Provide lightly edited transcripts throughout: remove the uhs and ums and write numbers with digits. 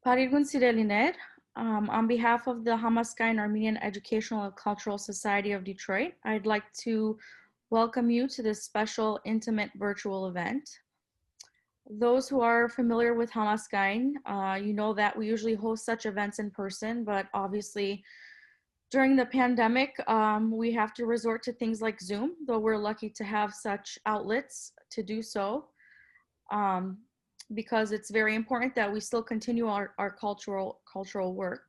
Փարիգուն սիրելիներ, on behalf of the Hamazkayin Armenian Educational and Cultural Society of Detroit, I'd like to welcome you to this special, intimate virtual event. Those who are familiar with Hamazkayin, you know that we usually host such events in person, but obviously during the pandemic, we have to resort to things like Zoom, though we're lucky to have such outlets to do so. Because it's very important that we still continue our cultural work.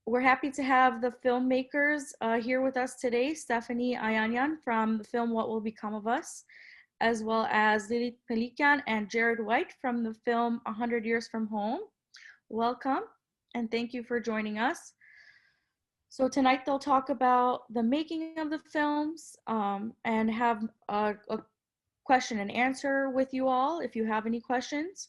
We're happy to have the filmmakers here with us today, Stephanie AYANIan from the film What Will Become of Us, as well as LILIT and Jared White from the film 100 Years from Home. Welcome, and thank you for joining us. So tonight they'll talk about the making of the films and have a question and answer with you all if you have any questions.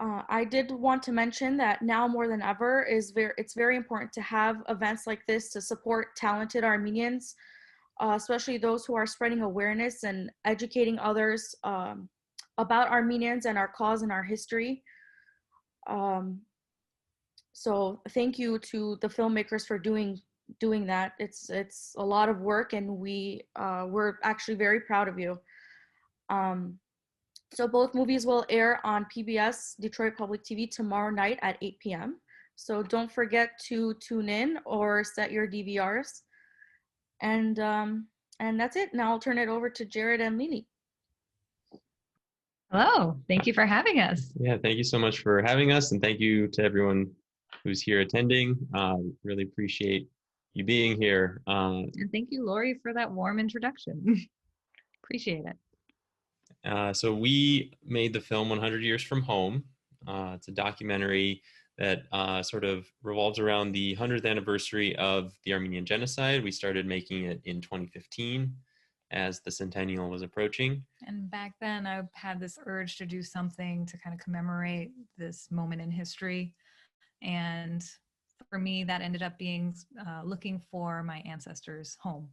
I did want to mention that now more than ever it's very important to have events like this to support talented Armenians, especially those who are spreading awareness and educating others about Armenians and our cause and our history. So thank you to the filmmakers for doing that. It's a lot of work, and we're actually very proud of you. So both movies will air on PBS Detroit Public TV tomorrow night at 8 p.m. So don't forget to tune in or set your DVRs. And that's it. Now I'll turn it over to Jared and Lili. Hello, thank you for having us. Yeah, thank you so much for having us, and thank you to everyone who's here attending. Really appreciate you being here. And thank you, Lori, for that warm introduction. Appreciate it. So we made the film 100 Years from Home. It's a documentary that sort of revolves around the 100th anniversary of the Armenian genocide. We started making it in 2015 as the centennial was approaching. And back then I had this urge to do something to kind of commemorate this moment in history. And for me, that ended up being looking for my ancestors' home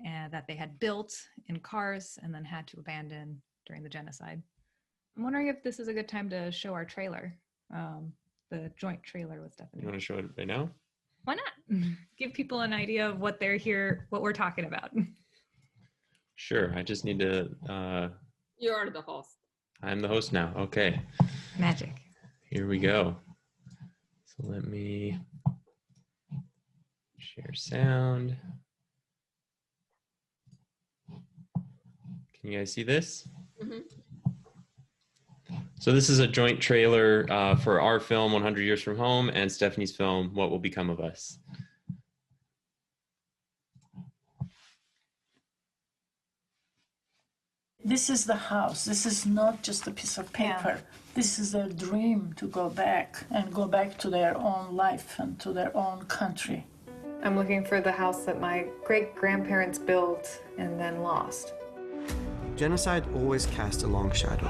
and that they had built in cars and then had to abandon during the genocide. I'm wondering if this is a good time to show our trailer, the joint trailer with Stephanie. You want to show it right now? Why not? Give people an idea of what what we're talking about. Sure, I just need to... You are the host. I'm the host now, okay. Magic. Here we go. So let me share sound. Can you guys see this? Mm-hmm. So this is a joint trailer for our film 100 Years from Home and Stephanie's film What Will Become of Us. This is the house. This is not just a piece of paper. Yeah. This is their dream to go back to their own life and to their own country. I'm looking for the house that my great-grandparents built and then lost. Genocide always cast a long shadow.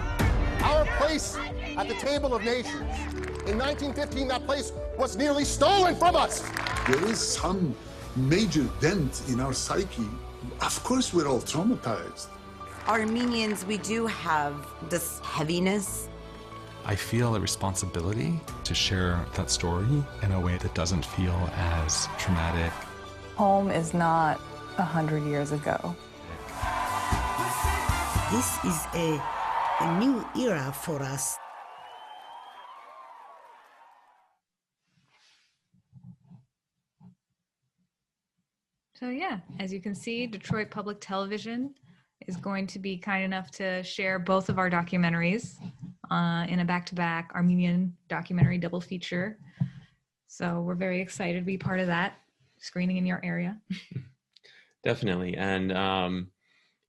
Our place at the table of nations. In 1915, that place was nearly stolen from us. There is some major dent in our psyche. Of course, we're all traumatized. Armenians, we do have this heaviness. I feel a responsibility to share that story in a way that doesn't feel as traumatic. Home is not 100 years ago. This is a new era for us. So yeah, as you can see, Detroit Public Television is going to be kind enough to share both of our documentaries in a back-to-back Armenian documentary double feature. So we're very excited to be part of that screening in your area. Definitely. And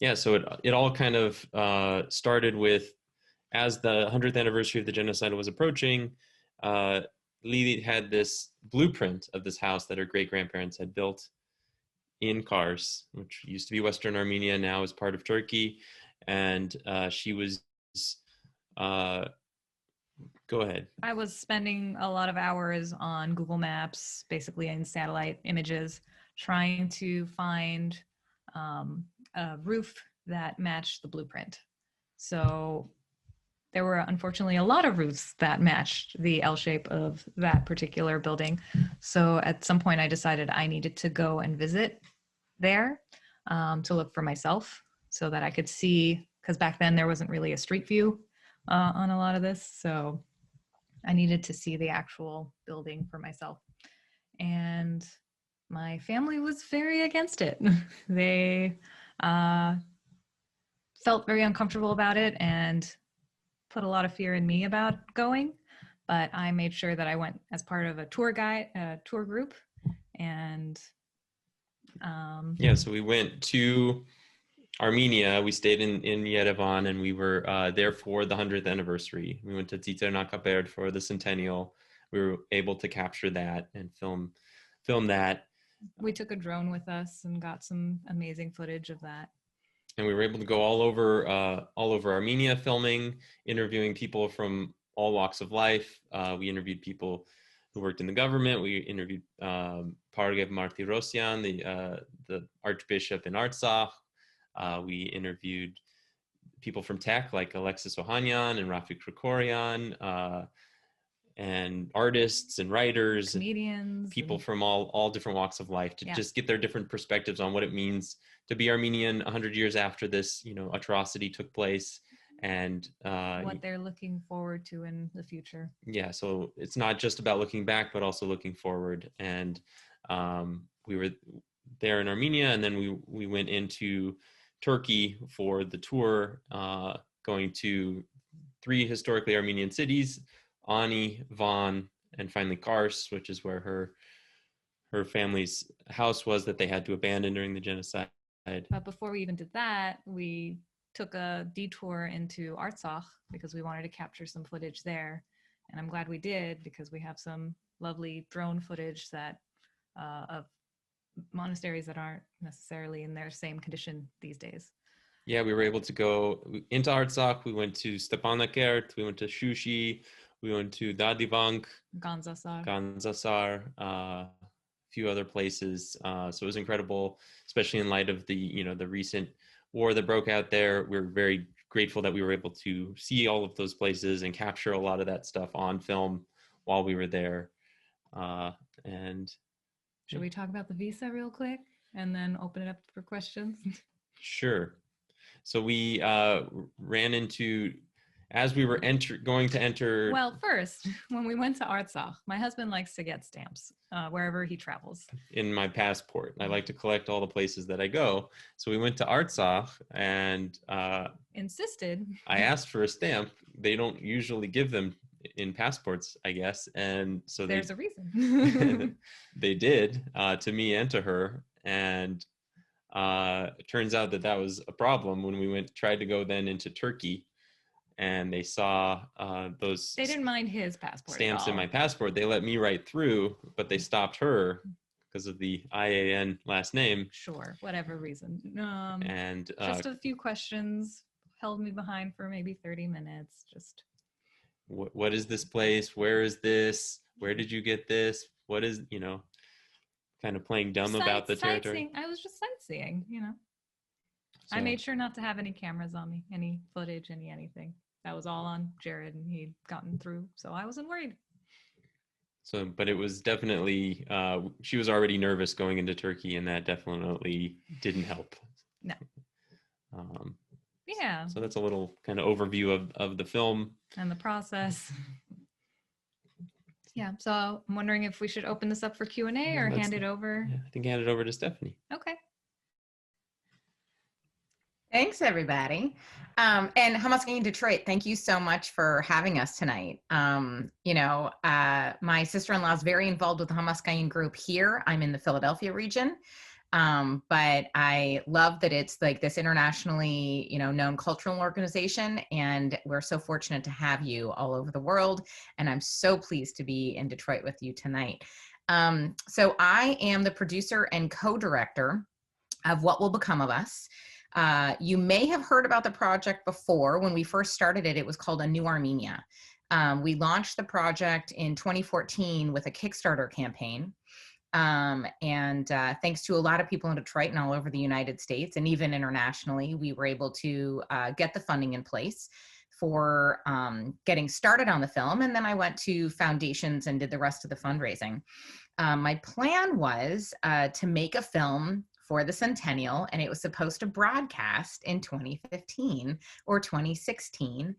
yeah, so it all kind of started with, as the 100th anniversary of the genocide was approaching, LILIT had this blueprint of this house that her great-grandparents had built in Kars, which used to be Western Armenia, now is part of Turkey. And she was, go ahead. I was spending a lot of hours on Google Maps, basically in satellite images, trying to find a roof that matched the blueprint. So there were unfortunately a lot of roofs that matched the L shape of that particular building. So at some point I decided I needed to go and visit there to look for myself so that I could see, because back then there wasn't really a street view on a lot of this. So I needed to see the actual building for myself. And my family was very against it. They felt very uncomfortable about it and put a lot of fear in me about going, but I made sure that I went as part of a tour group. And yeah, so we went to Armenia. We stayed in Yerevan, and we were there for the 100th anniversary. We went to Titr for the centennial. We were able to capture that and film that. We took a drone with us and got some amazing footage of that. And we were able to go all over Armenia, filming, interviewing people from all walks of life. We interviewed people who worked in the government. We interviewed Pargev Martirosyan, the Archbishop in Artsakh. We interviewed people from tech like Alexis Ohanian and Rafik Krikorian, and artists and writers, comedians, and people from all different walks of life to just get their different perspectives on what it means to be Armenian 100 years after this, atrocity took place, and what they're looking forward to in the future. Yeah, so it's not just about looking back, but also looking forward. And we were there in Armenia, and then we went into Turkey for the tour, going to 3 historically Armenian cities: Ani, Van, and finally Kars, which is where her family's house was that they had to abandon during the genocide. But before we even did that, we took a detour into Artsakh because we wanted to capture some footage there. And I'm glad we did, because we have some lovely drone footage that of monasteries that aren't necessarily in their same condition these days. Yeah, we were able to go into Artsakh. We went to Stepanakert, we went to Shushi, we went to Dadivank, Kantasar, a few other places. So it was incredible, especially in light of the recent war that broke out there. We're very grateful that we were able to see all of those places and capture a lot of that stuff on film while we were there. And should we talk about the visa real quick and then open it up for questions? Sure. So we ran into, as we were going to enter. Well, first, when we went to Artsakh, my husband likes to get stamps wherever he travels. In my passport. I like to collect all the places that I go. So we went to Artsakh and insisted. I asked for a stamp. They don't usually give them in passports, I guess. And so there's a reason. They did, to me and to her. And it turns out that was a problem when we tried to go then into Turkey. And they saw those. They didn't mind his passport stamps in my passport. They let me right through, but they stopped her because of the AYANIan last name. Sure, whatever reason. And just a few questions held me behind for maybe 30 minutes. Just what is this place? Where is this? Where did you get this? What is, kind of playing dumb about the territory? I was just sightseeing, So, I made sure not to have any cameras on me, any footage, anything. That was all on Jared, and he'd gotten through, so I wasn't worried. So, but it was definitely, she was already nervous going into Turkey, and that definitely didn't help. No. Yeah. So that's a little kind of overview of the film. And the process. Yeah, so I'm wondering if we should open this up for Q&A or hand it over. Yeah, I think hand it over to Stephanie. Okay. Thanks, everybody. And Hamazkayin Detroit, thank you so much for having us tonight. My sister-in-law is very involved with the Hamazkayin group here. I'm in the Philadelphia region. But I love that it's like this internationally, known cultural organization, and we're so fortunate to have you all over the world. And I'm so pleased to be in Detroit with you tonight. So I am the producer and co-director of What Will Become of Us. You may have heard about the project before. When we first started it, it was called A New Armenia. We launched the project in 2014 with a Kickstarter campaign. Thanks to a lot of people in Detroit and all over the United States and even internationally, we were able to get the funding in place for getting started on the film. And then I went to foundations and did the rest of the fundraising. My plan was to make a film for the centennial, and it was supposed to broadcast in 2015 or 2016.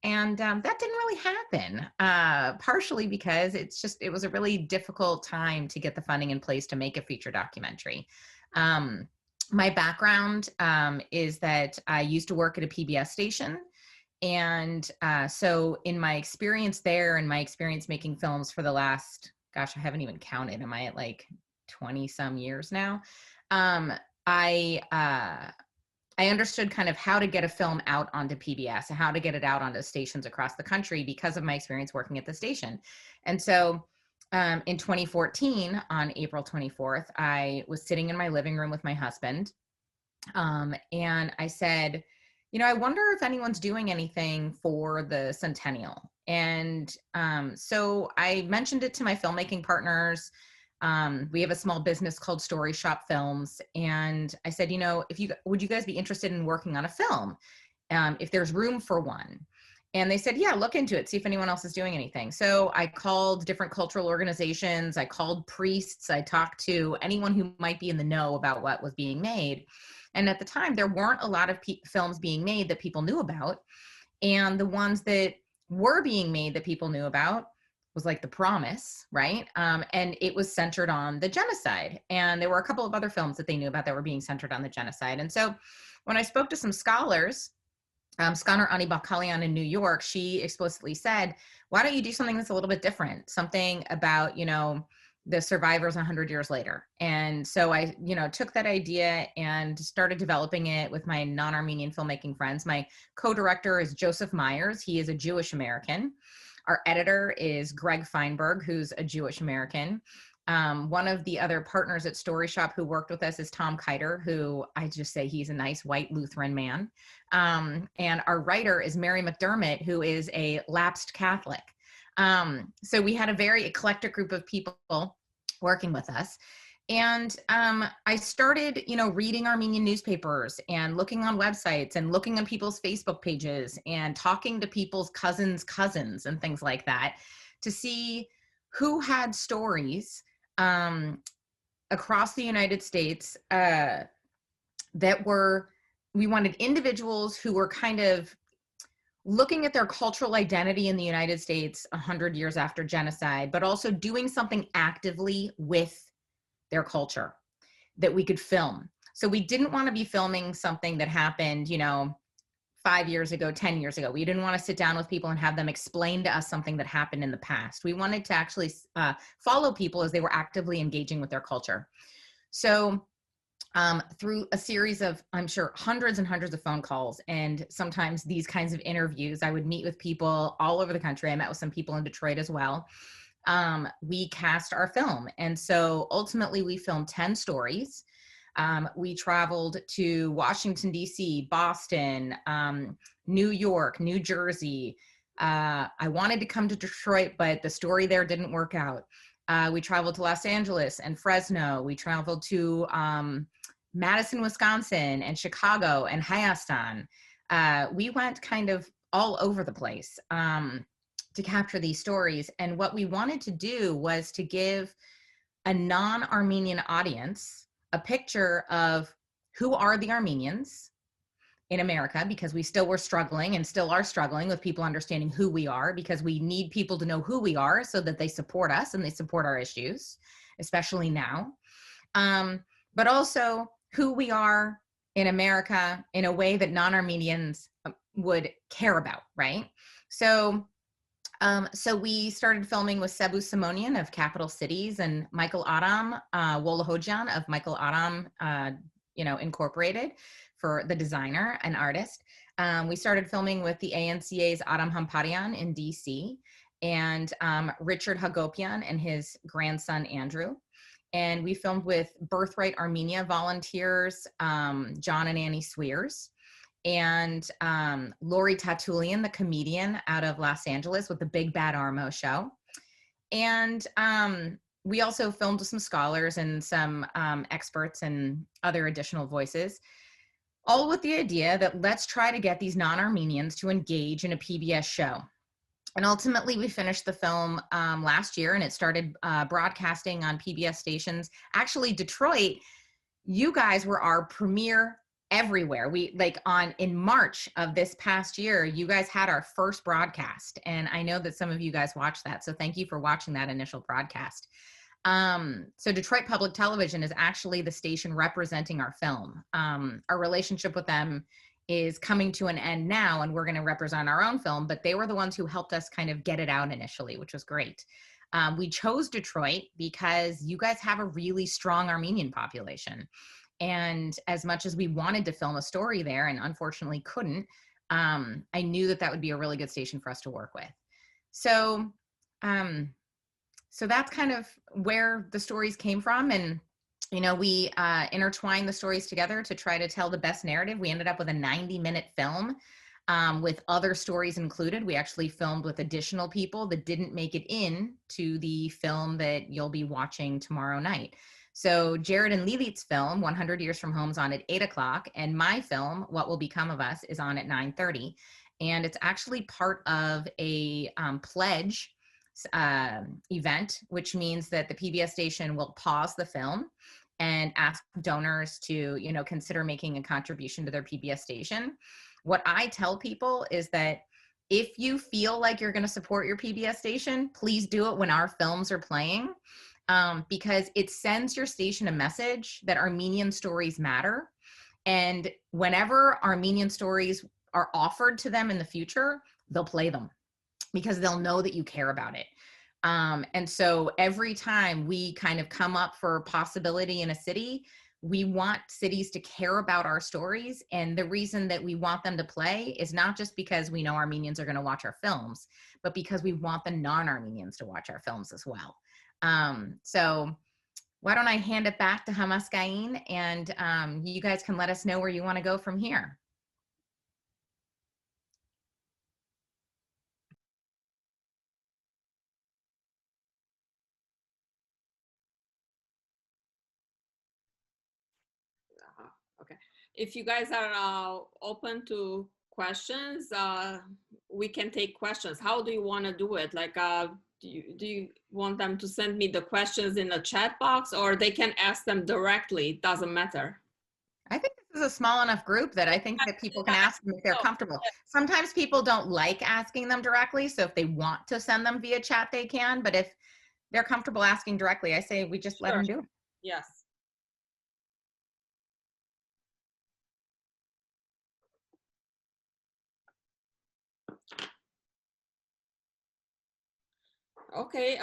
And that didn't really happen, partially because it was a really difficult time to get the funding in place to make a feature documentary. My background is that I used to work at a PBS station. And so in my experience there and my experience making films for the last, gosh, I haven't even counted. Am I at like 20 some years now? I understood kind of how to get a film out onto PBS and how to get it out onto stations across the country because of my experience working at the station. And so in 2014, on April 24th, I was sitting in my living room with my husband. And I said, I wonder if anyone's doing anything for the centennial. And so I mentioned it to my filmmaking partners. We have a small business called Story Shop Films. And I said, would you guys be interested in working on a film if there's room for one? And they said, yeah, look into it, see if anyone else is doing anything. So I called different cultural organizations. I called priests. I talked to anyone who might be in the know about what was being made. And at the time, there weren't a lot of films being made that people knew about. And the ones that were being made that people knew about was like The Promise, right? And it was centered on the genocide. And there were a couple of other films that they knew about that were being centered on the genocide. And so when I spoke to some scholars, scholar Ani Bakalyan in New York, she explicitly said, why don't you do something that's a little bit different? Something about, the survivors 100 years later. And so I, took that idea and started developing it with my non-Armenian filmmaking friends. My co-director is Joseph Myers. He is a Jewish American. Our editor is Greg Feinberg, who's a Jewish American. One of the other partners at Story Shop who worked with us is Tom Kiter, who I just say he's a nice white Lutheran man. And our writer is Mary McDermott, who is a lapsed Catholic. So we had a very eclectic group of people working with us. And I started, reading Armenian newspapers and looking on websites and looking on people's Facebook pages and talking to people's cousins' cousins and things like that to see who had stories across the United States we wanted individuals who were kind of looking at their cultural identity in the United States 100 years after genocide, but also doing something actively with their culture that we could film. So we didn't want to be filming something that happened, 5 years ago, 10 years ago. We didn't want to sit down with people and have them explain to us something that happened in the past. We wanted to actually follow people as they were actively engaging with their culture. So through a series of, I'm sure, hundreds and hundreds of phone calls and sometimes these kinds of interviews, I would meet with people all over the country. I met with some people in Detroit as well. We cast our film. And so ultimately we filmed 10 stories. We traveled to Washington, D.C., Boston, New York, New Jersey. I wanted to come to Detroit, but the story there didn't work out. We traveled to Los Angeles and Fresno. We traveled to Madison, Wisconsin, and Chicago and Hayastan. We went kind of all over the place to capture these stories. And what we wanted to do was to give a non-Armenian audience a picture of who are the Armenians in America, because we still were struggling and still are struggling with people understanding who we are, because we need people to know who we are so that they support us and they support our issues, especially now. But also who we are in America in a way that non-Armenians would care about, right? So we started filming with Sebu Simonian of Capital Cities and Michael Adam Wolahojian of Michael Adam, Incorporated, for the designer and artist. We started filming with the ANCA's Adam Hamparian in DC and Richard Hagopian and his grandson, Andrew. And we filmed with Birthright Armenia volunteers, John and Annie Swears, and Lori Tatulian, the comedian out of Los Angeles with the Big Bad Armo show. And we also filmed with some scholars and some experts and other additional voices. all with the idea that let's try to get these non-Armenians to engage in a PBS show. And ultimately, we finished the film last year, and it started broadcasting on PBS stations. Actually, Detroit, you guys were our premiere everywhere. In March of this past year, you guys had our first broadcast. And I know that some of you guys watched that. So thank you for watching that initial broadcast. So Detroit Public Television is actually the station representing our film. Our relationship with them is coming to an end now, and we're going to represent our own film, but they were the ones who helped us kind of get it out initially, which was great. We chose Detroit because you guys have a really strong Armenian population. And as much as we wanted to film a story there and unfortunately couldn't, I knew that that would be a really good station for us to work with. So that's kind of where the stories came from. And we intertwined the stories together to try to tell the best narrative. We ended up with a 90-minute film with other stories included. We actually filmed with additional people that didn't make it in to the film that you'll be watching tomorrow night. So Jared and LILIT's film, 100 Years from Home's on at 8 o'clock, and my film, What Will Become of Us, is on at 9:30. And it's actually part of a pledge event, which means that the PBS station will pause the film and ask donors to, consider making a contribution to their PBS station. What I tell people is that if you feel like you're going to support your PBS station, please do it when our films are playing, because it sends your station a message that Armenian stories matter. And whenever Armenian stories are offered to them in the future, they'll play them because they'll know that you care about it. And so every time we kind of come up for a possibility in a city, we want cities to care about our stories. And the reason that we want them to play is not just because we know Armenians are going to watch our films, but because we want the non-Armenians to watch our films as well. So why don't I hand it back to Hamazkayin, and you guys can let us know where you want to go from here. Okay. If you guys are open to questions, we can take questions. How do you want to do it? Like, do you want them to send me the questions in the chat box, or they can ask them directly? It doesn't matter. I think this is a small enough group that I think that people can ask them if they're comfortable. Sometimes people don't like asking them directly, so if they want to send them via chat, they can. But if they're comfortable asking directly, I say we just let them do it. Yes. Okay,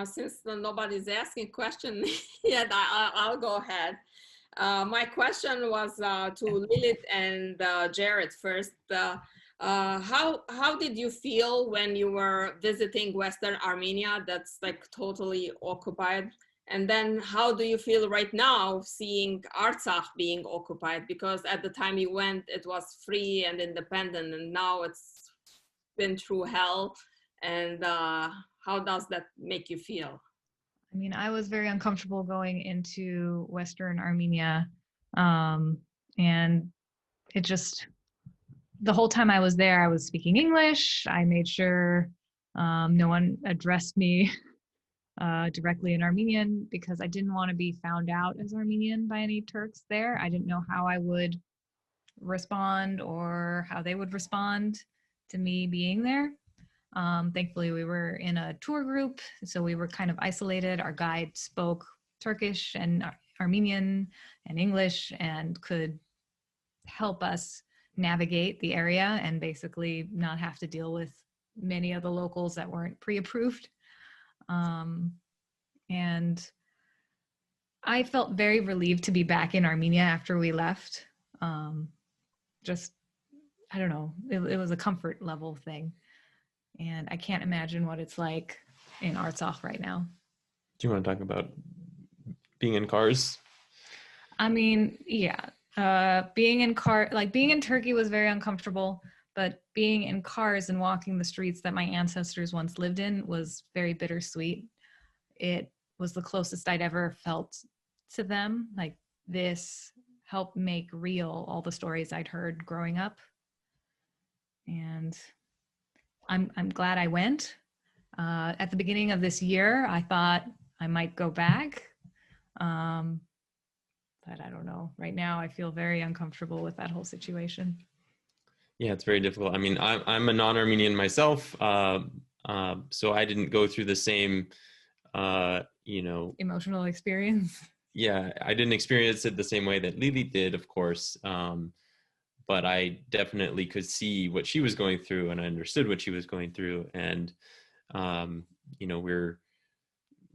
since nobody's asking question yet, I'll go ahead. My question was to LILIT and Jared first. How did you feel when you were visiting Western Armenia that's like totally occupied? And then how do you feel right now seeing Artsakh being occupied? Because at the time you went, it was free and independent, and now it's been through hell. And how does that make you feel? I mean, I was very uncomfortable going into Western Armenia. And it just, the whole time I was there, I was speaking English. I made sure no one addressed me directly in Armenian because I didn't want to be found out as Armenian by any Turks there. I didn't know how I would respond or how they would respond to me being there. Thankfully, we were in a tour group, so we were kind of isolated. Our guide spoke Turkish and Armenian and English and could help us navigate the area and basically not have to deal with many of the locals that weren't pre-approved. And I felt very relieved to be back in Armenia after we left. Just, I don't know, it was a comfort level thing. And I can't imagine what it's like in Artsakh right now. Do you want to talk about being in cars? I mean, yeah, being in Turkey was very uncomfortable, but being in cars and walking the streets that my ancestors once lived in was very bittersweet. It was the closest I'd ever felt to them. Like, this help make real all the stories I'd heard growing up. And I'm glad I went. At the beginning of this year, I thought I might go back. But I don't know. Right now, I feel very uncomfortable with that whole situation. Yeah, it's very difficult. I mean, I'm a non-Armenian myself, so I didn't go through the same, emotional experience. Yeah, I didn't experience it the same way that LILIT did, of course. But I definitely could see what she was going through, and I understood what she was going through. And,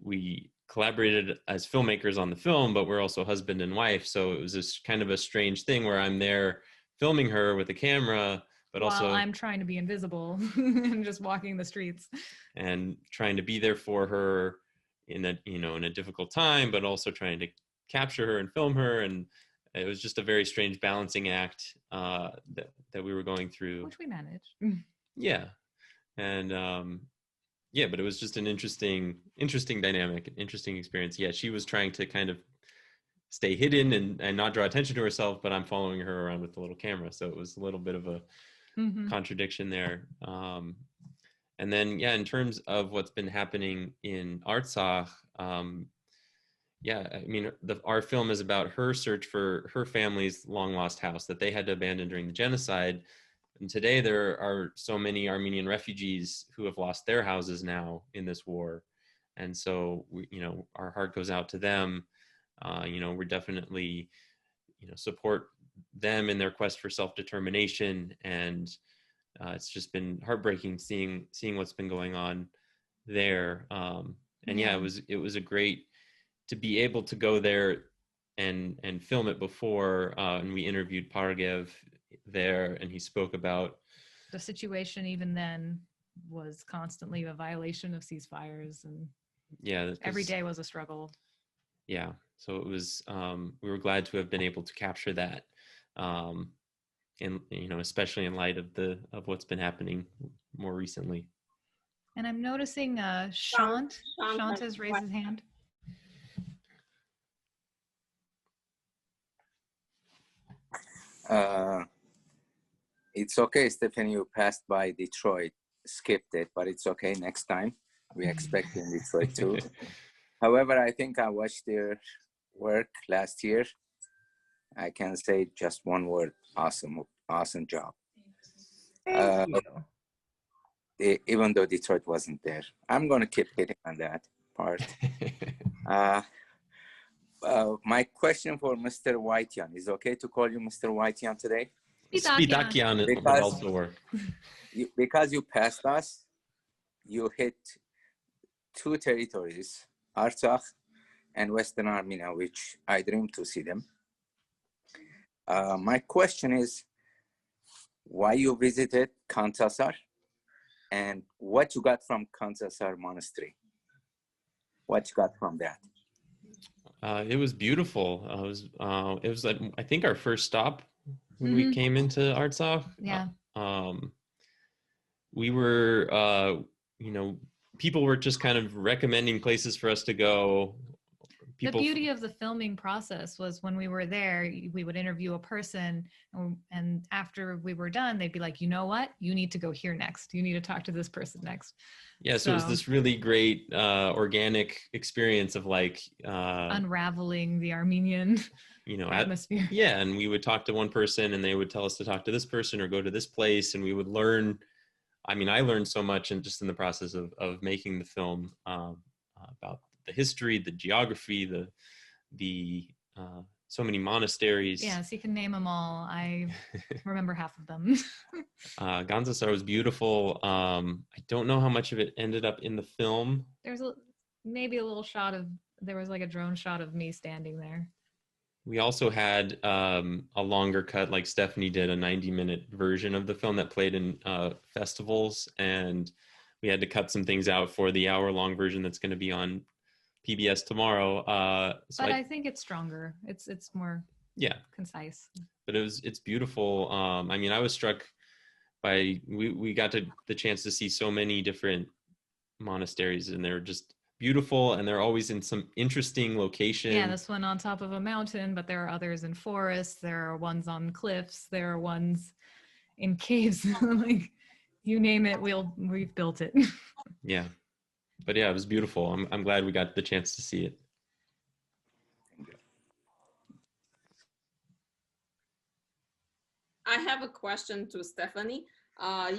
we collaborated as filmmakers on the film, but we're also husband and wife. So it was this kind of a strange thing where I'm there filming her with a camera, but while also I'm trying to be invisible and just walking the streets and trying to be there for her in a difficult time, but also trying to capture her and film her. And it was just a very strange balancing act that we were going through, which we managed. Yeah. And yeah, but it was just an interesting dynamic, interesting experience. Yeah, she was trying to kind of stay hidden and not draw attention to herself, but I'm following her around with the little camera. So it was a little bit of a contradiction there. And then, yeah, in terms of what's been happening in Artsakh, yeah, I mean, our film is about her search for her family's long lost house that they had to abandon during the genocide. And today there are so many Armenian refugees who have lost their houses now in this war. And so, our heart goes out to them. We're definitely, support them in their quest for self-determination. And it's just been heartbreaking seeing what's been going on there. And yeah, it was a great to be able to go there and film it before. And we interviewed Pargev there, and he spoke about the situation even then was constantly a violation of ceasefires, and yeah, every day was a struggle. Yeah, so it was we were glad to have been able to capture that, and especially in light of what's been happening more recently. And I'm noticing Shant has raised his hand. It's okay, Stephanie, you passed by Detroit, skipped it, but it's okay. Next time, we expect in Detroit too. However, I think I watched their work last year. I can say just one word: awesome job. Thank you. Even though Detroit wasn't there, I'm going to keep hitting on that part. My question for Mr. Whiteyan, is it okay to call you Mr. Whiteyan today? Spidakyan would also work. Because you passed us, you hit two territories, Artsakh and Western Armenia, which I dream to see them. My question is, why you visited Kantasar and what you got from Kantasar Monastery? What you got from that? It was beautiful. It was like, I think our first stop when we came into Artsakh. Yeah. We were, people were just kind of recommending places for us to go. The beauty of the filming process was when we were there, we would interview a person, and after we were done, they'd be like, you know what? You need to go here next. You need to talk to this person next. Yeah, so it was this really great organic experience of like unraveling the Armenian atmosphere. And we would talk to one person and they would tell us to talk to this person or go to this place, and we would learn. I mean, I learned so much in the process of making the film about the history, the geography, the so many monasteries. Yes, you can name them all. I remember half of them. Kantasar was beautiful. I don't know how much of it ended up in the film. There's maybe a little shot there was like a drone shot of me standing there. We also had a longer cut, like Stephanie did, a 90-minute version of the film that played in festivals, and we had to cut some things out for the hour-long version that's going to be on PBS tomorrow. But I think it's stronger. It's more concise. But it's beautiful. I mean, I was struck by we got the chance to see so many different monasteries, and they're just beautiful, and they're always in some interesting location. Yeah, this one on top of a mountain, but there are others in forests. There are ones on cliffs. There are ones in caves. Like, you name it, we've built it. Yeah, but yeah, it was beautiful. I'm glad we got the chance to see it. I have a question to Stephanie.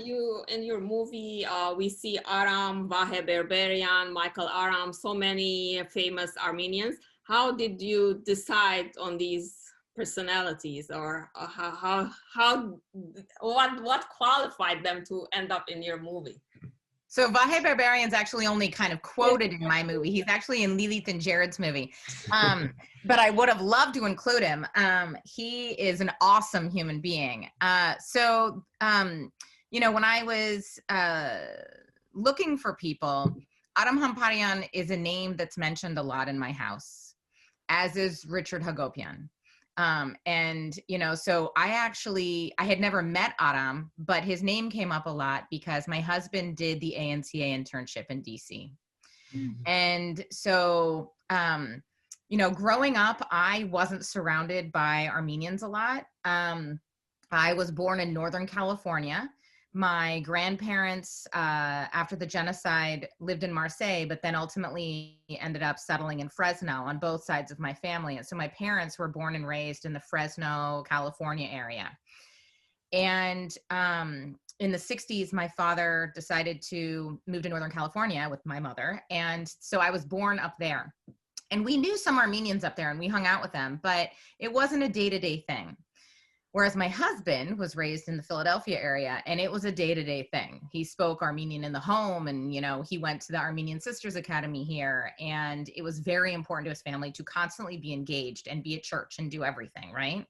You, in your movie, we see Aram, Vahe Berberian, Michael Aram, so many famous Armenians. How did you decide on these personalities, or what qualified them to end up in your movie? So Vahe Berberian's actually only kind of quoted in my movie. He's actually in LILIT and Jared's movie. But I would have loved to include him. He is an awesome human being. You know, when I was looking for people, Aram Hamparian is a name that's mentioned a lot in my house, as is Richard Hagopian. And, you know, so I had never met Aram, but his name came up a lot because my husband did the ANCA internship in DC. Mm-hmm. And so, you know, growing up, I wasn't surrounded by Armenians a lot. I was born in Northern California. My grandparents, after the genocide, lived in Marseille, but then ultimately ended up settling in Fresno on both sides of my family. And so my parents were born and raised in the Fresno, California area. And in the 60s, my father decided to move to Northern California with my mother. And so I was born up there. And we knew some Armenians up there and we hung out with them, but it wasn't a day-to-day thing. Whereas my husband was raised in the Philadelphia area, and it was a day-to-day thing. He spoke Armenian in the home, and, you know, he went to the Armenian Sisters Academy here, and it was very important to his family to constantly be engaged and be at church and do everything, right?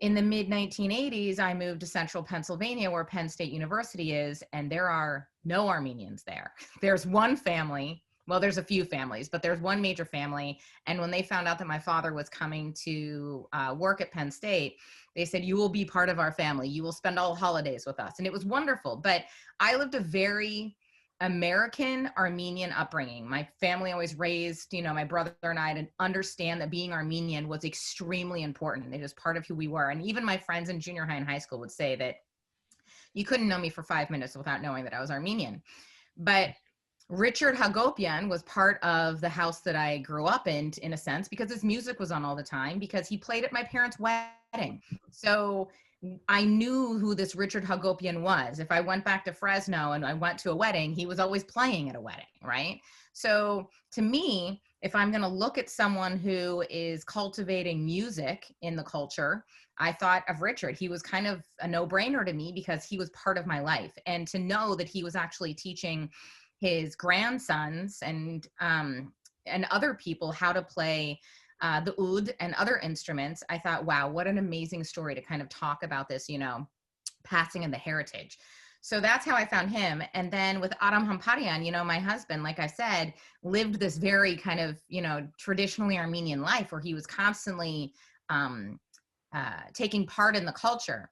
In the mid-1980s, I moved to central Pennsylvania, where Penn State University is, and there are no Armenians there. There's one family. Well, there's a few families, but there's one major family. And when they found out that my father was coming to work at Penn State, they said, "You will be part of our family. You will spend all holidays with us." And it was wonderful. But I lived a very American Armenian upbringing. My family always raised, you know, my brother and I to understand that being Armenian was extremely important. It was part of who we were. And even my friends in junior high and high school would say that you couldn't know me for 5 minutes without knowing that I was Armenian. But Richard Hagopian was part of the house that I grew up in a sense, because his music was on all the time, because he played at my parents' wedding. So I knew who this Richard Hagopian was. If I went back to Fresno and I went to a wedding, he was always playing at a wedding, right? So to me, if I'm going to look at someone who is cultivating music in the culture, I thought of Richard. He was kind of a no-brainer to me because he was part of my life. And to know that he was actually teaching his grandsons and other people how to play the oud and other instruments, I thought, wow, what an amazing story to kind of talk about this, you know, passing in the heritage. So that's how I found him. And then with Aram Hamparian, you know, my husband, like I said, lived this very kind of, you know, traditionally Armenian life where he was constantly taking part in the culture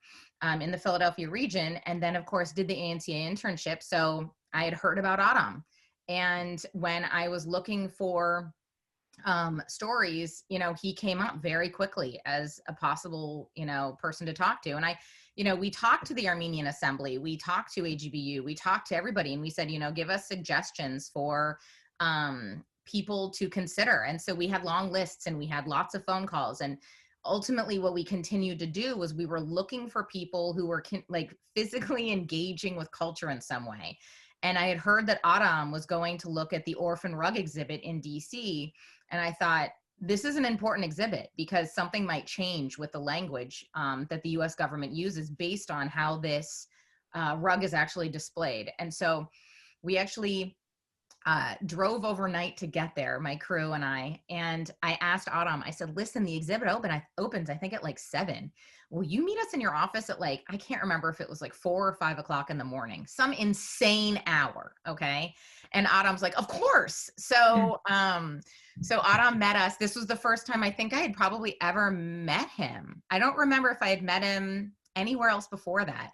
in the Philadelphia region. And then, of course, did the ANCA internship. So I had heard about Aram. And when I was looking for stories, you know, he came up very quickly as a possible, you know, person to talk to. And we talked to the Armenian Assembly, we talked to AGBU, we talked to everybody, and we said, you know, give us suggestions for people to consider. And so we had long lists and we had lots of phone calls. And ultimately what we continued to do was we were looking for people who were like physically engaging with culture in some way. And I had heard that Aram was going to look at the Orphan Rug exhibit in DC. And I thought, this is an important exhibit because something might change with the language that the US government uses based on how this rug is actually displayed. And so we actually drove overnight to get there, my crew and I asked Aram, I said, listen, the exhibit opens, I think at like 7. Will you meet us in your office at like, I can't remember if it was like 4 or 5 o'clock in the morning, some insane hour. Okay. And Aram's like, of course. So, so Aram met us. This was the first time I think I had probably ever met him. I don't remember if I had met him anywhere else before that.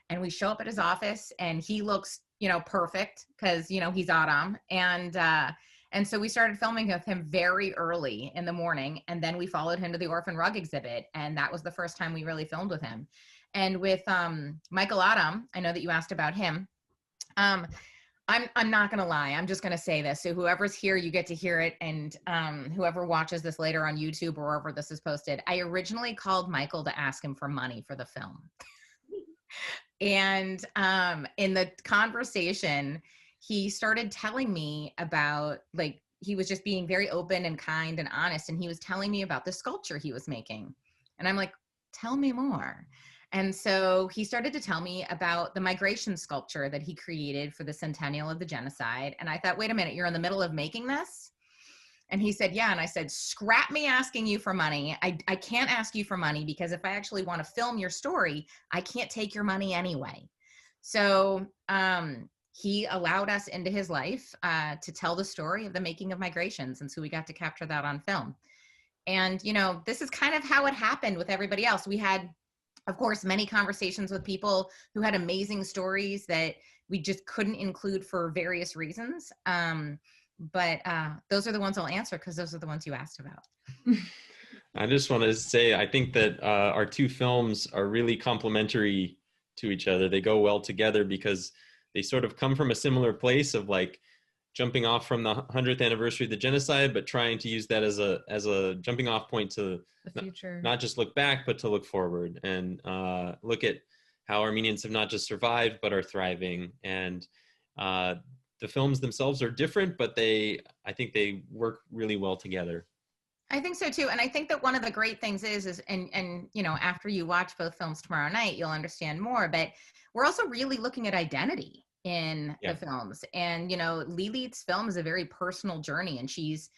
And we show up at his office and he looks perfect because, he's Adam. And so we started filming with him very early in the morning. And then we followed him to the orphan rug exhibit. And that was the first time we really filmed with him. And with Michael Adam, I know that you asked about him. I'm not going to lie. I'm just going to say this. So whoever's here, you get to hear it. And whoever watches this later on YouTube or wherever this is posted, I originally called Michael to ask him for money for the film. And in the conversation, he started telling me about, like, he was just being very open and kind and honest. And he was telling me about the sculpture he was making. And I'm like, tell me more. And so he started to tell me about the migration sculpture that he created for the centennial of the genocide. And I thought, wait a minute, you're in the middle of making this? And he said, yeah. And I said, scrap me asking you for money. I can't ask you for money because if I actually want to film your story, I can't take your money anyway. So he allowed us into his life to tell the story of the making of migrations. And so we got to capture that on film. And, this is kind of how it happened with everybody else. We had, of course, many conversations with people who had amazing stories that we just couldn't include for various reasons. But those are the ones I'll answer because those are the ones you asked about. I just want to say, I think that our two films are really complementary to each other. They go well together because they sort of come from a similar place of like jumping off from the 100th anniversary of the genocide, but trying to use that as a jumping off point to the future. Not just look back, but to look forward and look at how Armenians have not just survived, but are thriving. And the films themselves are different, but I think they work really well together. I think so too. And I think that one of the great things is, and after you watch both films tomorrow night, you'll understand more, but we're also really looking at identity in the films. And, LILIT's film is a very personal journey, and she's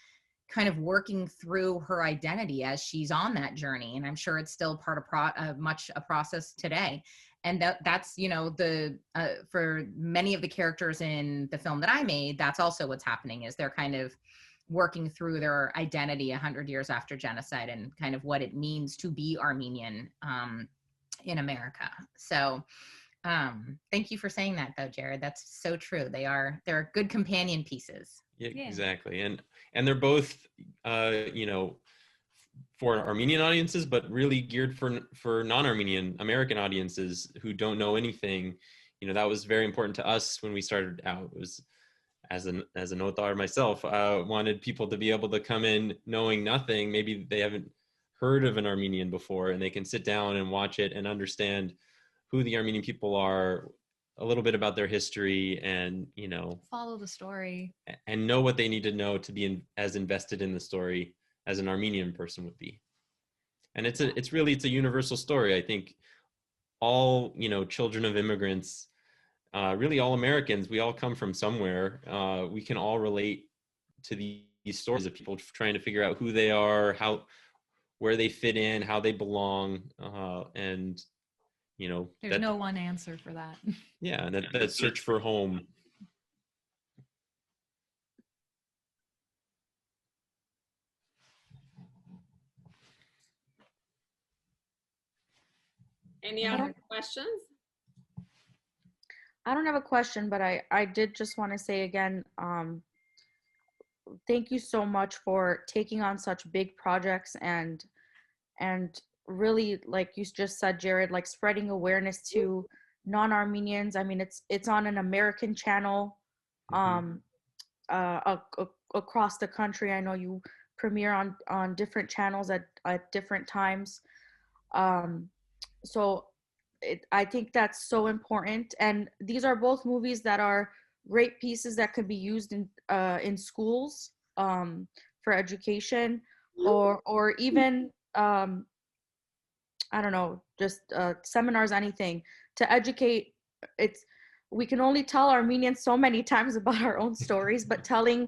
kind of working through her identity as she's on that journey. And I'm sure it's still part of much a process today. And that's, for many of the characters in the film that I made, that's also what's happening, is they're kind of working through their identity 100 years after genocide and kind of what it means to be Armenian in America. So thank you for saying that though, Jared. That's so true. They're good companion pieces. Yeah, exactly. And they're both, for Armenian audiences, but really geared for non-Armenian American audiences who don't know anything. That was very important to us when we started out. It was, as an Othar myself, wanted people to be able to come in knowing nothing. Maybe they haven't heard of an Armenian before, and they can sit down and watch it and understand who the Armenian people are, a little bit about their history, and follow the story and know what they need to know to be as invested in the story as an Armenian person would be. And it's a universal story. I think all children of immigrants, really all Americans, we all come from somewhere. We can all relate to these stories of people trying to figure out who they are, where they fit in, how they belong, and there's no one answer for that. Yeah, and that search for home. Any other questions? I don't have a question, but I did just want to say again, thank you so much for taking on such big projects and really, like you just said, Jared, like spreading awareness to non-Armenians. I mean, it's on an American channel across the country. I know you premiere on different channels at different times. So I think that's so important. And these are both movies that are great pieces that could be used in schools for education, or even I don't know, just seminars, anything to educate. We can only tell Armenians so many times about our own stories, but telling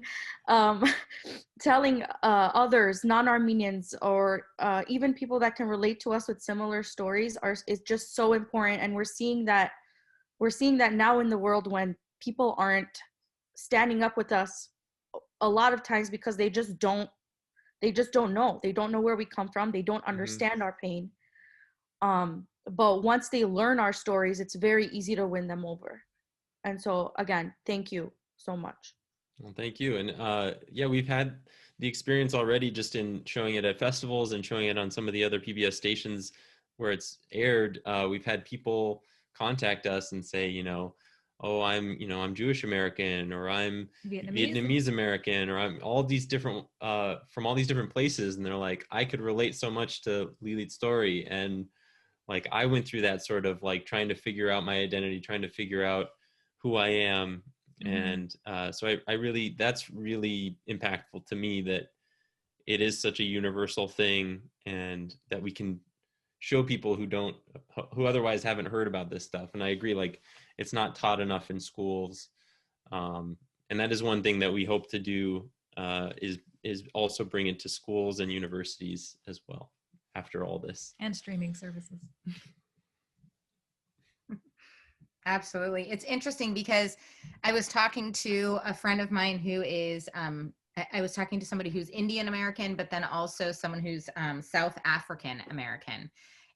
others, non-Armenians, or even people that can relate to us with similar stories is just so important. And we're seeing that now in the world, when people aren't standing up with us a lot of times because they just don't know. They don't know where we come from. They don't understand our pain. But once they learn our stories, it's very easy to win them over. And so again, thank you so much. Well, thank you. And yeah, we've had the experience already just in showing it at festivals and showing it on some of the other PBS stations where it's aired. We've had people contact us and say, you know, oh, I'm Jewish American, or I'm Vietnamese American, or I'm all these different, from all these different places. And they're like, I could relate so much to LILIT's story. And like, I went through that sort of like trying to figure out my identity, trying to figure out who I am. And so I really, that's really impactful to me, that it is such a universal thing, and that we can show people who otherwise haven't heard about this stuff. And I agree, like, it's not taught enough in schools. And that is one thing that we hope to do, is also bring it to schools and universities as well after all this. And streaming services. Absolutely. It's interesting because I was talking to a friend of mine who is, I was talking to somebody who's Indian American, but then also someone who's South African American.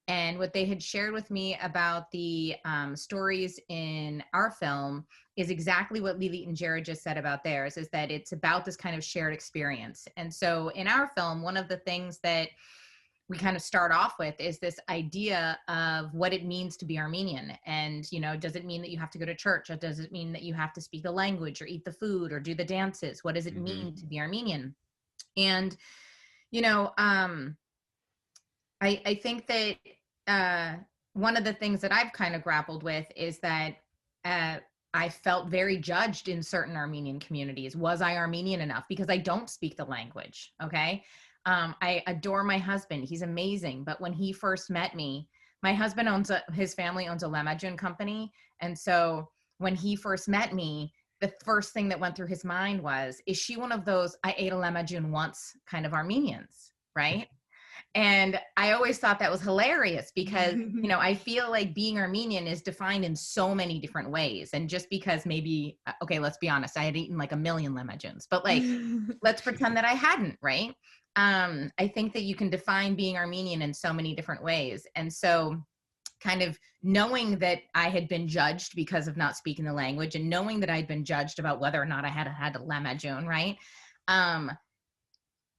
And what they had shared with me about the stories in our film is exactly what LILIT and Jared just said about theirs, is that it's about this kind of shared experience. And so in our film, one of the things that we kind of start off with is this idea of what it means to be Armenian. And, you know, does it mean that you have to go to church, or does it mean that you have to speak the language or eat the food or do the dances? What does it mean to be Armenian? And, you know, I think that one of the things that I've kind of grappled with is that I felt very judged in certain Armenian communities. Was I Armenian enough? Because I don't speak the language, okay? I adore my husband. He's amazing. But when he first met me, my husband his family owns a lamajun company. And so when he first met me, the first thing that went through his mind was, is she one of those I ate a lamajun once kind of Armenians, right? And I always thought that was hilarious because, you know, I feel like being Armenian is defined in so many different ways. And just because maybe, okay, let's be honest, I had eaten like 1 million lamajuns, but like, let's pretend that I hadn't, right? I think that you can define being Armenian in so many different ways. And so kind of knowing that I had been judged because of not speaking the language, and knowing that I'd been judged about whether or not I had a lamajun, right?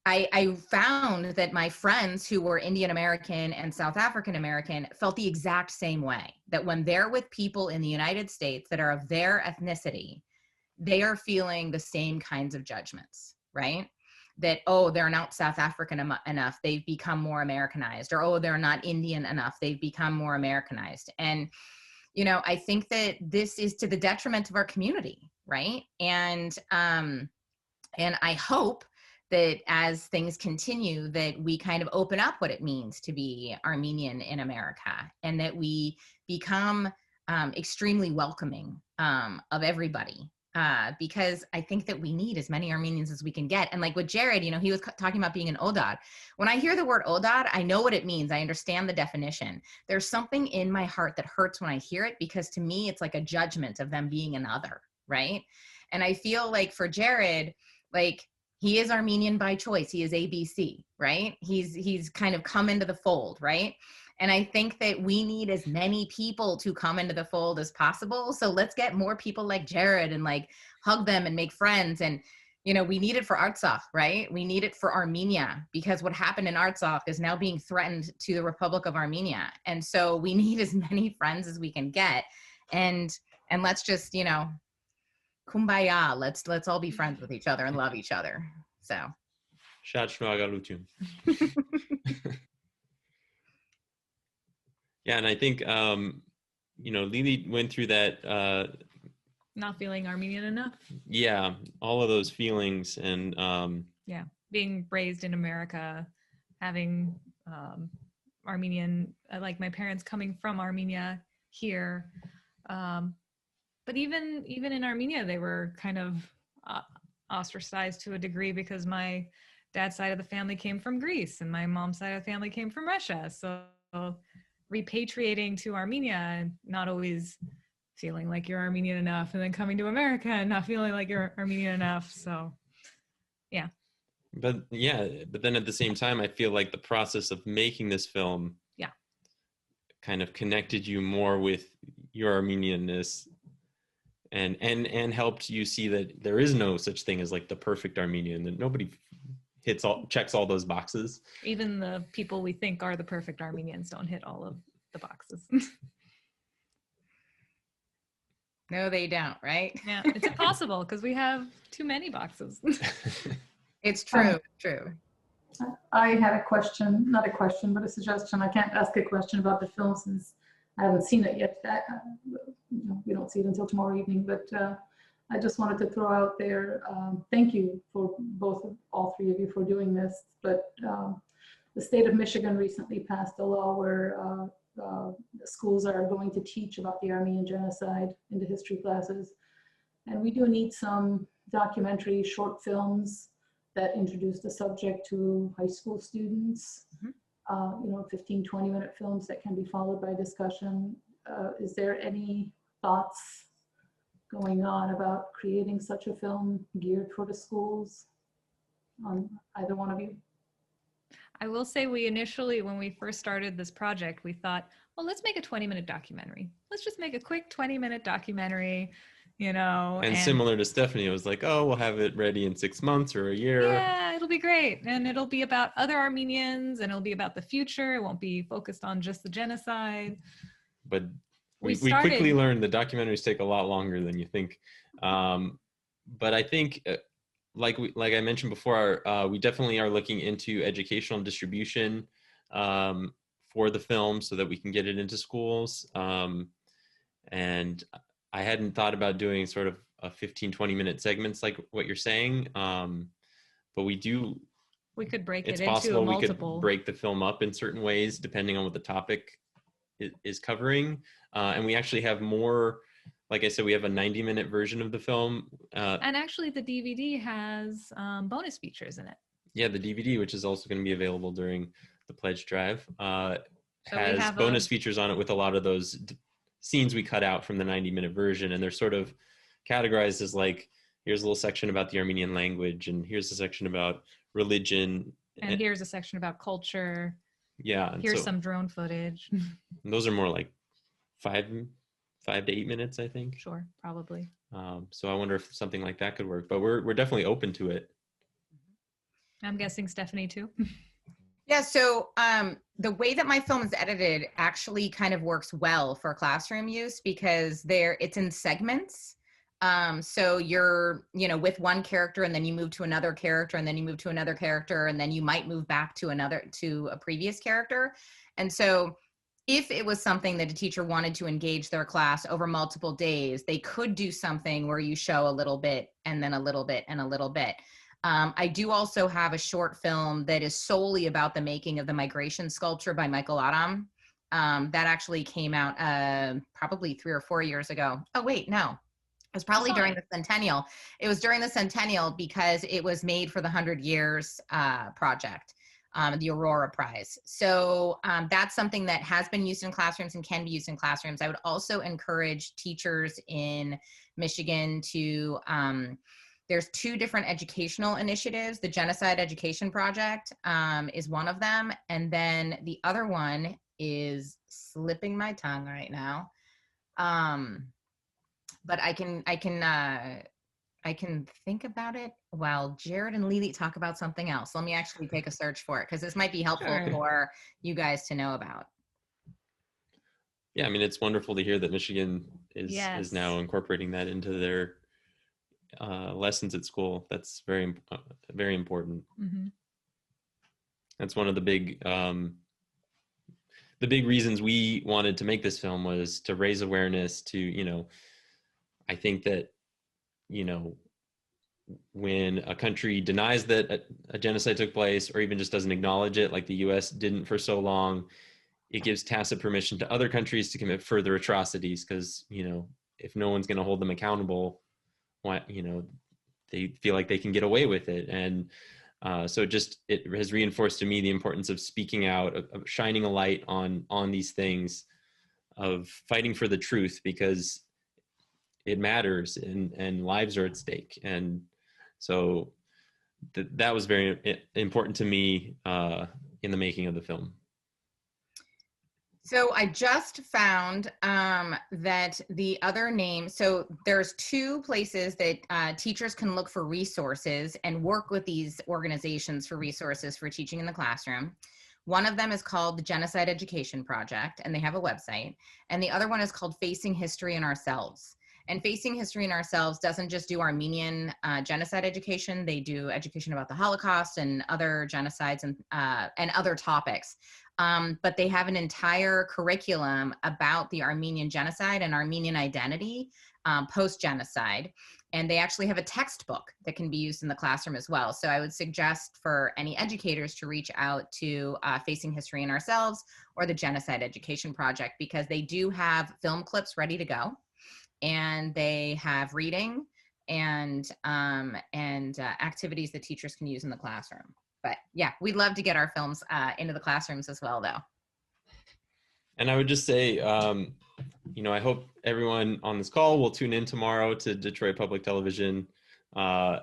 I found that my friends who were Indian American and South African American felt the exact same way, that when they're with people in the United States that are of their ethnicity, they are feeling the same kinds of judgments, right? That, oh, they're not South African enough, they've become more Americanized, or, oh, they're not Indian enough, they've become more Americanized. And, you know, I think that this is to the detriment of our community, right? And I hope that as things continue, that we kind of open up what it means to be Armenian in America, and that we become extremely welcoming of everybody. Because I think that we need as many Armenians as we can get. And like with Jared, you know, he was talking about being an Odad. When I hear the word Odad, I know what it means. I understand the definition. There's something in my heart that hurts when I hear it, because to me, it's like a judgment of them being another, right? And I feel like for Jared, like, he is Armenian by choice. He is ABC, right? He's kind of come into the fold, right? And I think that we need as many people to come into the fold as possible. So let's get more people like Jared and like hug them and make friends. And, you know, we need it for Artsakh, right? We need it for Armenia, because what happened in Artsakh is now being threatened to the Republic of Armenia. And so we need as many friends as we can get. And let's just, you know, kumbaya, let's all be friends with each other and love each other. So yeah, and I think you know, LILIT went through that not feeling Armenian enough. Yeah, all of those feelings. And yeah, being raised in America, having Armenian, like my parents coming from Armenia here. But even in Armenia, they were kind of ostracized to a degree, because my dad's side of the family came from Greece and my mom's side of the family came from Russia. So repatriating to Armenia and not always feeling like you're Armenian enough, and then coming to America and not feeling like you're Armenian enough. So yeah. But then at the same time, I feel like the process of making this film kind of connected you more with your Armenianness. and helped you see that there is no such thing as like the perfect Armenian, that nobody checks all those boxes. Even the people we think are the perfect Armenians don't hit all of the boxes. No, they don't, right? Yeah, it's impossible because we have too many boxes. It's true, true. I had a question, not a question, but a suggestion. I can't ask a question about the film since I haven't seen it yet. We don't see it until tomorrow evening, but I just wanted to throw out there, thank you for all three of you for doing this, but the state of Michigan recently passed a law where schools are going to teach about the Armenian genocide in the history classes. And we do need some documentary short films that introduce the subject to high school students, 15, 20-minute films that can be followed by discussion. Is there any thoughts going on about creating such a film geared for the schools on either one of you? I will say we initially, when we first started this project, we thought, well, let's make a 20-minute documentary. Let's just make a quick 20-minute documentary, And similar to Stephanie, it was like, oh, we'll have it ready in 6 months or a year. Yeah, it'll be great. And it'll be about other Armenians and it'll be about the future. It won't be focused on just the genocide. But we quickly learned the documentaries take a lot longer than you think. But I think, like I mentioned before, we definitely are looking into educational distribution for the film so that we can get it into schools. And I hadn't thought about doing sort of a 15, 20-minute segments like what you're saying. But we could break it it's into possible multiple. We could break the film up in certain ways depending on what the topic is covering. And we actually have more, like I said, we have a 90-minute version of the film. And actually the DVD has bonus features in it. Yeah, the DVD, which is also going to be available during the pledge drive, has bonus features on it with a lot of those scenes we cut out from the 90-minute version. And they're sort of categorized as like, here's a little section about the Armenian language, and here's a section about religion. And here's a section about culture. Yeah. Here's some drone footage. Those are more like 5 to 8 minutes, I think. Sure, probably. So I wonder if something like that could work, but we're definitely open to it. I'm guessing Stephanie too. Yeah, so the way that my film is edited actually kind of works well for classroom use because it's in segments. So you're, with one character and then you move to another character and then you move to another character and then you might move back to a previous character. And so if it was something that a teacher wanted to engage their class over multiple days, they could do something where you show a little bit and then a little bit and a little bit. I do also have a short film that is solely about the making of the migration sculpture by Michael Adam. That actually came out probably 3 or 4 years ago. Oh, wait, no. It was probably during the centennial. It was during the centennial because it was made for the 100 Years project, the Aurora Prize. So that's something that has been used in classrooms and can be used in classrooms. I would also encourage teachers in Michigan to, there's 2 different educational initiatives. The Genocide Education Project is one of them. And then the other one is slipping my tongue right now. But I can think about it while Jared and LILIT talk about something else. Let me actually take a search for it because this might be helpful for you guys to know about. Yeah, I mean, it's wonderful to hear that Michigan is now incorporating that into their lessons at school. That's very, very important. Mm-hmm. That's one of the big reasons we wanted to make this film was to raise awareness to, I think that, when a country denies that a genocide took place or even just doesn't acknowledge it, like the US didn't for so long, it gives tacit permission to other countries to commit further atrocities because, if no one's going to hold them accountable, they feel like they can get away with it. And so it has reinforced to me the importance of speaking out, of shining a light on these things, of fighting for the truth because it matters and lives are at stake. And so that was very important to me in the making of the film. So I just found that the other name, so there's 2 places that teachers can look for resources and work with these organizations for resources for teaching in the classroom. One of them is called the Genocide Education Project, and they have a website. And the other one is called Facing History in Ourselves. And Facing History in Ourselves doesn't just do Armenian genocide education. They do education about the Holocaust and other genocides and other topics. But they have an entire curriculum about the Armenian genocide and Armenian identity post-genocide. And they actually have a textbook that can be used in the classroom as well. So I would suggest for any educators to reach out to Facing History in Ourselves or the Genocide Education Project, because they do have film clips ready to go. And they have reading and activities that teachers can use in the classroom. But yeah, we'd love to get our films into the classrooms as well, though. And I would just say, you know, I hope everyone on this call will tune in tomorrow to Detroit Public Television,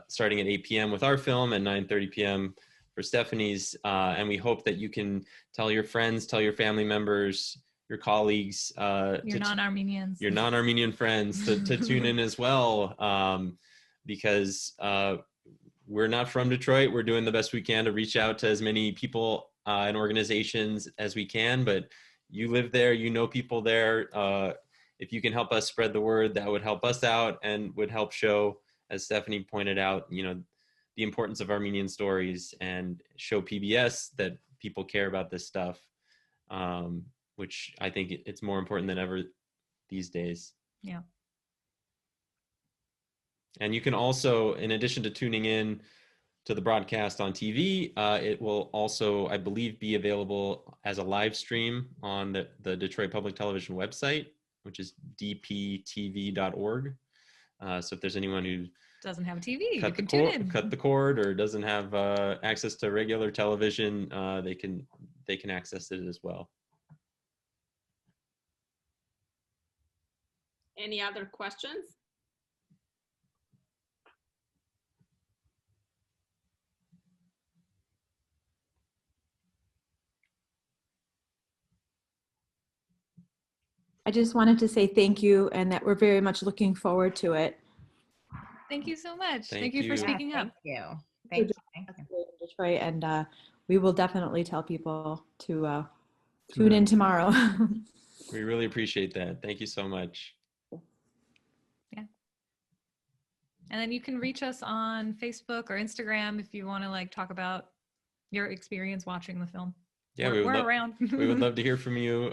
starting at 8 p.m. with our film and 9:30 p.m. for Stephanie's. And we hope that you can tell your friends, tell your family members, your colleagues, your non-Armenians, your non-Armenian friends to tune in as well, because we're not from Detroit. We're doing the best we can to reach out to as many people and organizations as we can, but you live there, you know people there. If you can help us spread the word, that would help us out and would help show, as Stephanie pointed out, you know, the importance of Armenian stories and show PBS that people care about this stuff. Which I think it's more important than ever these days. Yeah. And you can also, in addition to tuning in to the broadcast on TV, it will also, I believe, be available as a live stream on the Detroit Public Television website, which is dptv.org. So if there's anyone who doesn't have a TV, cut the cord, or doesn't have access to regular television, they can access it as well. Any other questions? I just wanted to say thank you and that we're very much looking forward to it. Thank you so much. Thank you for you. speaking up. Thank you. Detroit, and we will definitely tell people to tune in tomorrow. We really appreciate that. Thank you so much. Yeah. And then you can reach us on Facebook or Instagram if you want to like talk about your experience watching the film. Yeah, we're around. We would love to hear from you.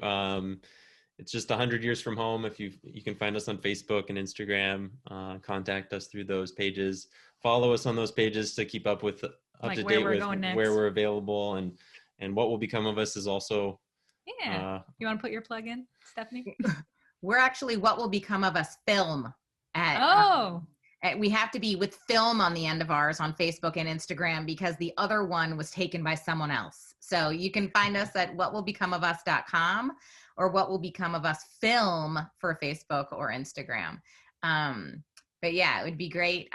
It's just 100 Years from Home. If you can find us on Facebook and Instagram, contact us through those pages. Follow us on those pages to keep up with Like to where date we're with going next. where we're available, and what will become of us is also. Yeah. You want to put your plug in, Stephanie? We're actually What Will Become of Us film at. We have to be with film on the end of ours on Facebook and Instagram because the other one was taken by someone else. So you can find us at whatwillbecomeofus.com or What Will Become of Us film for Facebook or Instagram. But yeah, it would be great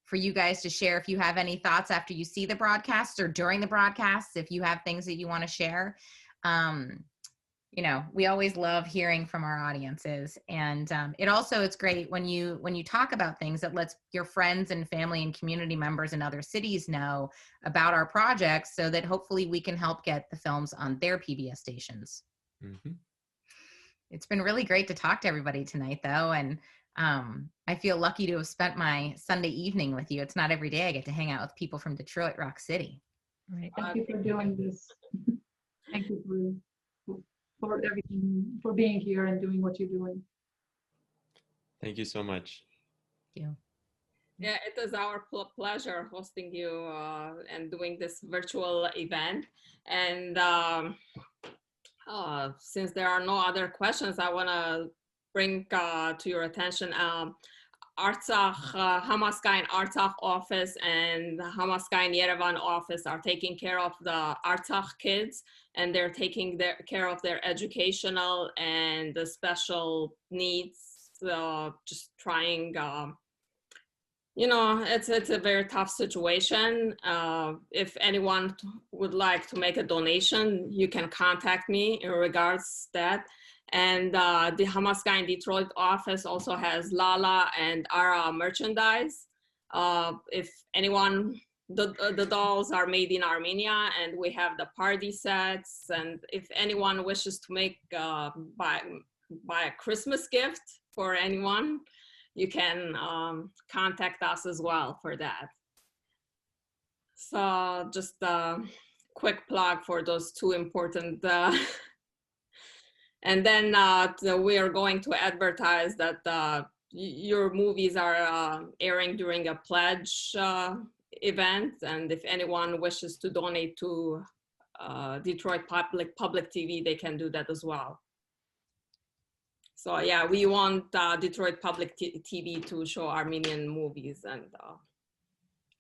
for you guys to share if you have any thoughts after you see the broadcast or during the broadcast, if you have things that you want to share. You know, we always love hearing from our audiences, and it's great when you talk about things that lets your friends and family and community members in other cities know about our projects, so that hopefully we can help get the films on their PBS stations. Mm-hmm. It's been really great to talk to everybody tonight, though, and I feel lucky to have spent my Sunday evening with you. It's not every day I get to hang out with people from Detroit Rock City. Right. Thank you for doing this. Thank you for everything, for being here and doing what you're doing. Thank you so much. Thank you. Yeah, it is our pleasure hosting you and doing this virtual event. And since there are no other questions, I want to bring to your attention Artsakh, Hamazkayin Artsakh office and the Hamazkayin Yerevan office are taking care of the Artsakh kids, and they're taking care of their educational and the special needs, just trying you know, it's a very tough situation. If anyone would like to make a donation, you can contact me in regards to that. And the Hamazkayin Detroit office also has Lala and Ara merchandise. If anyone, the dolls are made in Armenia, and we have the party sets. And if anyone wishes to make buy a Christmas gift for anyone, you can contact us as well for that. So just a quick plug for those two important. And then we are going to advertise that your movies are airing during a pledge event. And if anyone wishes to donate to Detroit Public TV, they can do that as well. So yeah, we want Detroit Public TV to show Armenian movies, and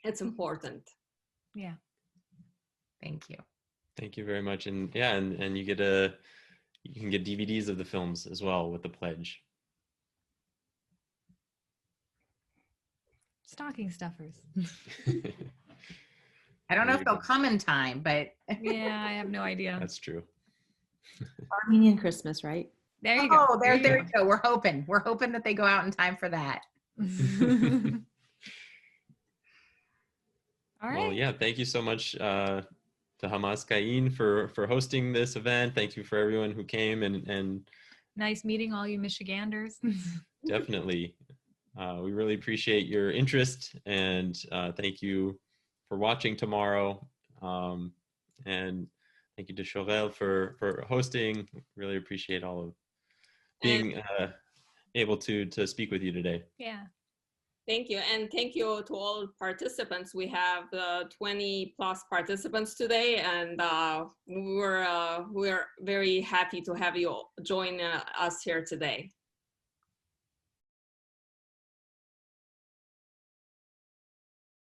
it's important. Yeah. Thank you. Thank you very much. And yeah, and you can get DVDs of the films as well with the pledge. Stocking stuffers. I don't know if they'll come in time, but yeah, I have no idea. That's true. Armenian Christmas, right? There you go. Oh, there you go. We're hoping that they go out in time for that. All right. Well, yeah, thank you so much to Hamazkayin for hosting this event. Thank you for everyone who came and nice meeting all you Michiganders. Definitely. We really appreciate your interest, and thank you for watching tomorrow. And thank you to Chorel for hosting. Really appreciate all of being able to speak with you today. Yeah. Thank you. And thank you to all participants. We have 20 plus participants today, and we're very happy to have you join us here today.